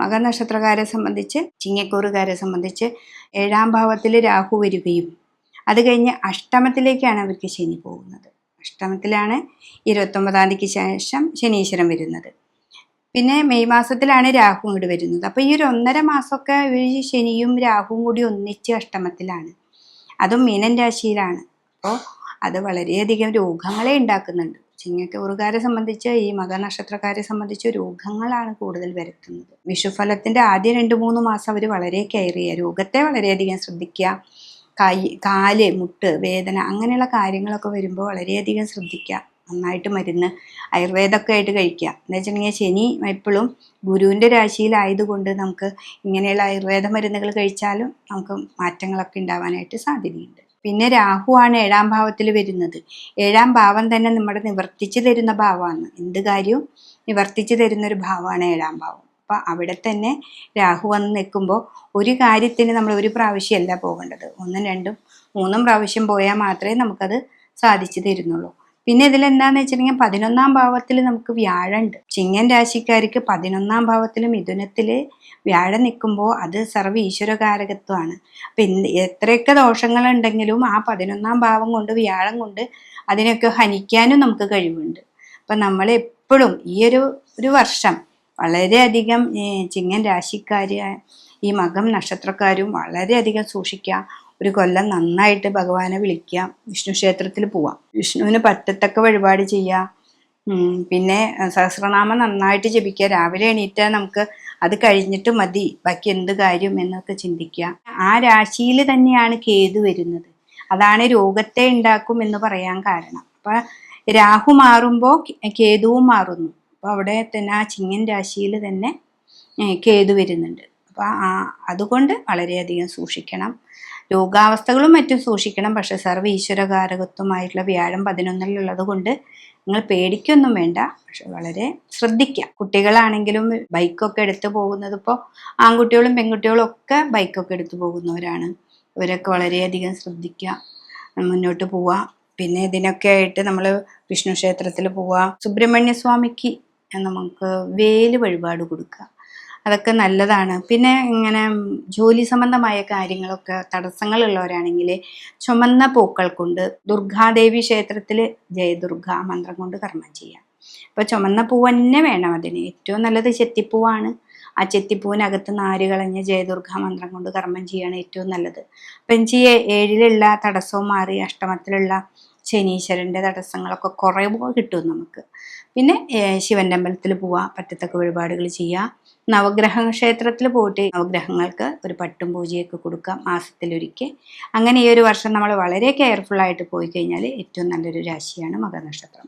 മകനക്ഷത്രക്കാരെ സംബന്ധിച്ച്, ചിങ്ങക്കൂറുകാരെ സംബന്ധിച്ച് 7ാം ഭാവത്തിൽ രാഹു വരികയും അത് കഴിഞ്ഞ് അഷ്ടമത്തിലേക്കാണ് അവർക്ക് ശനി പോകുന്നത്. അഷ്ടമത്തിലാണ് 29ാം തീയതിക്ക് ശേഷം ശനീശ്വരൻ വരുന്നത്. പിന്നെ മെയ് മാസത്തിലാണ് രാഹു ഇങ്ങോട്ട് വരുന്നത്. അപ്പോൾ ഈ ഒരു 1.5 മാസമൊക്കെ ഈ ശനിയും രാഹുവും കൂടി ഒന്നിച്ച് അഷ്ടമത്തിലാണ്, അതും മീനൻ രാശിയിലാണ്. അപ്പോൾ അത് വളരെയധികം രോഗങ്ങളെ ഉണ്ടാക്കുന്നുണ്ട്. ചിങ്ങക്കൂറുകാരെ സംബന്ധിച്ച്, ഈ മകനക്ഷത്രക്കാരെ സംബന്ധിച്ച് രോഗങ്ങളാണ് കൂടുതൽ വരുത്തുന്നത്. വിഷുഫലത്തിൻ്റെ ആദ്യ 2-3 മാസം അവർ വളരെ കെയർ ചെയ്യുക, രോഗത്തെ വളരെയധികം ശ്രദ്ധിക്കുക. കാല് മുട്ട് വേദന അങ്ങനെയുള്ള കാര്യങ്ങളൊക്കെ വരുമ്പോൾ വളരെയധികം ശ്രദ്ധിക്കുക. നന്നായിട്ട് മരുന്ന് ആയുർവേദമൊക്കെ ആയിട്ട് കഴിക്കുക. എന്ന് വെച്ചിട്ടുണ്ടെങ്കിൽ ശനി എപ്പോഴും ഗുരുവിൻ്റെ രാശിയിലായതുകൊണ്ട് നമുക്ക് ഇങ്ങനെയുള്ള ആയുർവേദ മരുന്നുകൾ കഴിച്ചാലും നമുക്ക് മാറ്റങ്ങളൊക്കെ ഉണ്ടാവാനായിട്ട് സാധ്യതയുണ്ട്. പിന്നെ രാഹുവാണ് 7ാം ഭാവത്തിൽ വരുന്നത്. 7ാം ഭാവം തന്നെ നമ്മുടെ നിവർത്തിച്ച് തരുന്ന ഭാവമാണ്. എന്ത് കാര്യവും നിവർത്തിച്ച് തരുന്നൊരു ഭാവമാണ് 7ാം ഭാവം. അപ്പം അവിടെ തന്നെ രാഹു വന്ന് നിൽക്കുമ്പോൾ ഒരു കാര്യത്തിന് നമ്മൾ ഒരു പ്രാവശ്യമല്ല പോകേണ്ടത്, 1, 2, 3 പ്രാവശ്യം പോയാൽ മാത്രമേ നമുക്കത് സാധിച്ചു തരുന്നുള്ളൂ. പിന്നെ ഇതിലെന്താണെന്ന് വെച്ചിട്ടുണ്ടെങ്കിൽ 11ാം ഭാവത്തിൽ നമുക്ക് വ്യാഴമുണ്ട്. ചിങ്ങൻ രാശിക്കാർക്ക് 11ാം ഭാവത്തിൽ മിഥുനത്തിൽ വ്യാഴം നിൽക്കുമ്പോൾ അത് സർവ്വ ഈശ്വരകാരകത്വമാണ്. അപ്പം എത്രയൊക്കെ ദോഷങ്ങളുണ്ടെങ്കിലും ആ 11ാം ഭാവം കൊണ്ട്, വ്യാഴം കൊണ്ട് അതിനൊക്കെ ഹനിക്കാനും നമുക്ക് കഴിവുണ്ട്. അപ്പം നമ്മളെപ്പോഴും ഈ ഒരു വർഷം വളരെയധികം ചിങ്ങൻ രാശിക്കാർ, ഈ മകം നക്ഷത്രക്കാരും വളരെയധികം സൂക്ഷിക്കുക. ഒരു കൊല്ലം നന്നായിട്ട് ഭഗവാനെ വിളിക്കുക, വിഷ്ണു ക്ഷേത്രത്തിൽ പോവാം, വിഷ്ണുവിന് പറ്റത്തക്ക വഴിപാട് ചെയ്യുക. പിന്നെ സഹസ്രനാമം നന്നായിട്ട് ജപിക്കുക. രാവിലെ എണീറ്റാൽ നമുക്ക് അത് കഴിഞ്ഞിട്ട് മതി ബാക്കി എന്ത് കാര്യം എന്നൊക്കെ ചിന്തിക്കുക. ആ രാശിയിൽ തന്നെയാണ് കേതു വരുന്നത്. അതാണ് രോഗത്തെ ഉണ്ടാക്കും എന്ന് പറയാൻ കാരണം. അപ്പം രാഹു മാറുമ്പോൾ കേതുവും മാറുന്നു. അപ്പോൾ അവിടെ തന്നെ ആ ചിങ്ങൻ രാശിയിൽ തന്നെ കേതു വരുന്നുണ്ട്. അപ്പോൾ അതുകൊണ്ട് വളരെയധികം സൂക്ഷിക്കണം. രോഗാവസ്ഥകളും മറ്റും സൂക്ഷിക്കണം. പക്ഷെ സർവ്വ ഈശ്വരകാരകത്വമായിട്ടുള്ള വ്യാഴം 11-ലുള്ളത് കൊണ്ട് നിങ്ങൾ പേടിക്കൊന്നും വേണ്ട. പക്ഷെ വളരെ ശ്രദ്ധിക്കുക. കുട്ടികളാണെങ്കിലും ബൈക്കൊക്കെ എടുത്തു പോകുന്നത്, ഇപ്പോൾ ആൺകുട്ടികളും പെൺകുട്ടികളും ഒക്കെ ബൈക്കൊക്കെ എടുത്തു പോകുന്നവരാണ്. ഇവരൊക്കെ വളരെയധികം ശ്രദ്ധിക്കുക, മുന്നോട്ട് പോവുക. പിന്നെ ഇതിനൊക്കെ ആയിട്ട് നമ്മൾ വിഷ്ണു ക്ഷേത്രത്തിൽ പോവുക. സുബ്രഹ്മണ്യ സ്വാമിക്ക് നമുക്ക് വേല് വഴിപാട് കൊടുക്കുക, അതൊക്കെ നല്ലതാണ്. പിന്നെ ഇങ്ങനെ ജോലി സംബന്ധമായ കാര്യങ്ങളൊക്കെ തടസ്സങ്ങളുള്ളവരാണെങ്കിൽ ചുമന്ന പൂക്കൾ കൊണ്ട് ദുർഗാദേവി ക്ഷേത്രത്തിൽ ജയദുർഗ മന്ത്രം കൊണ്ട് കർമ്മം ചെയ്യാം. അപ്പോൾ ചുമന്ന പൂവ് തന്നെ വേണം അതിന്. ഏറ്റവും നല്ലത് ചെത്തിപ്പൂവാണ്. ആ ചെത്തിപ്പൂവിനകത്ത് നാര് കളഞ്ഞ് ജയദുർഗ മന്ത്രം കൊണ്ട് കർമ്മം ചെയ്യാണ് ഏറ്റവും നല്ലത്. അപ്പം 7-ലുള്ള തടസ്സവും മാറി അഷ്ടമത്തിലുള്ള ശനീശ്വരൻ്റെ തടസ്സങ്ങളൊക്കെ കുറവ് കിട്ടും നമുക്ക്. പിന്നെ ശിവൻ്റെ അമ്പലത്തിൽ പോവുക, പറ്റത്തക്ക വഴിപാടുകൾ ചെയ്യുക. നവഗ്രഹ ക്ഷേത്രത്തിൽ പോയിട്ട് നവഗ്രഹങ്ങൾക്ക് ഒരു പട്ടും പൂജയൊക്കെ കൊടുക്കുക മാസത്തിലൊരിക്കൽ. അങ്ങനെ ഈ ഒരു വർഷം നമ്മൾ വളരെ കെയർഫുള്ളായിട്ട് പോയി കഴിഞ്ഞാൽ ഏറ്റവും നല്ലൊരു രാശിയാണ് മകനക്ഷത്രം.